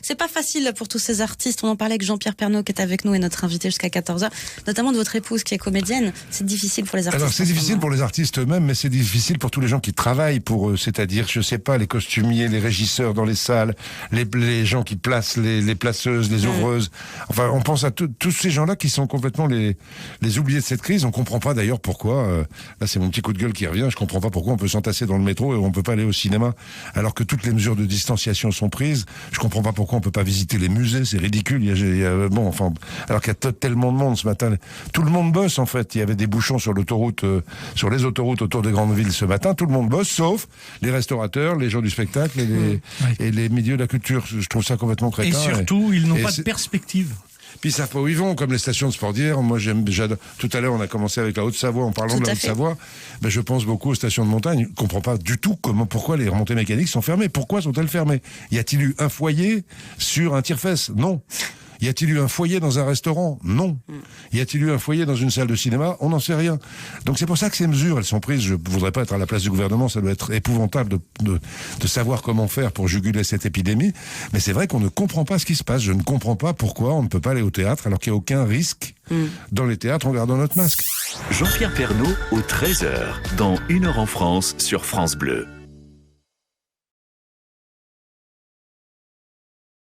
C'est pas facile pour tous ces artistes. On en parlait avec Jean-Pierre Pernaut qui est avec nous et notre invité jusqu'à 14h, notamment de votre épouse qui est comédienne. C'est difficile pour les artistes. Alors c'est difficile pour les artistes eux-mêmes, mais c'est difficile pour tous les gens qui travaillent pour eux, c'est-à-dire, je sais pas, les costumiers, les régisseurs dans les salles, les gens qui placent, les placeuses, les ouvreuses. Enfin, on pense à tous ces gens-là qui sont complètement les oubliés de cette crise. On comprend pas d'ailleurs pourquoi, là c'est mon petit coup de gueule qui revient, je comprends pas pourquoi on peut s'entasser dans le métro et on peut pas aller au cinéma, alors que toutes les mesures de distanciation sont prises. Je comprends pas pourquoi on peut pas visiter les musées, c'est ridicule. Bon, enfin, alors qu'il y a tellement de monde ce matin. Tout le monde bosse en fait. Il y avait des bouchons sur l'autoroute, sur les autoroutes autour des grandes villes ce matin. Tout le monde bosse, sauf les restaurateurs, les gens du spectacle et les milieux de la culture. Je trouve ça complètement crétin. Et surtout, ils n'ont pas de perspective. Puis ils savent pas où ils vont, comme les stations de sport d'hier. Moi, j'adore. Tout à l'heure, on a commencé avec la Haute-Savoie en parlant de la Haute-Savoie. Ben, je pense beaucoup aux stations de montagne. Je comprends pas du tout pourquoi les remontées mécaniques sont fermées. Pourquoi sont-elles fermées? Y a-t-il eu un foyer sur un tire-fesse? Non. Y a-t-il eu un foyer dans un restaurant? Non. Y a-t-il eu un foyer dans une salle de cinéma? On n'en sait rien. Donc c'est pour ça que ces mesures, elles sont prises. Je voudrais pas être à la place du gouvernement, ça doit être épouvantable de savoir comment faire pour juguler cette épidémie. Mais c'est vrai qu'on ne comprend pas ce qui se passe. Je ne comprends pas pourquoi on ne peut pas aller au théâtre alors qu'il n'y a aucun risque dans les théâtres en gardant notre masque. Jean-Pierre Pernaut aux 13h dans 1 heure en France sur France Bleu.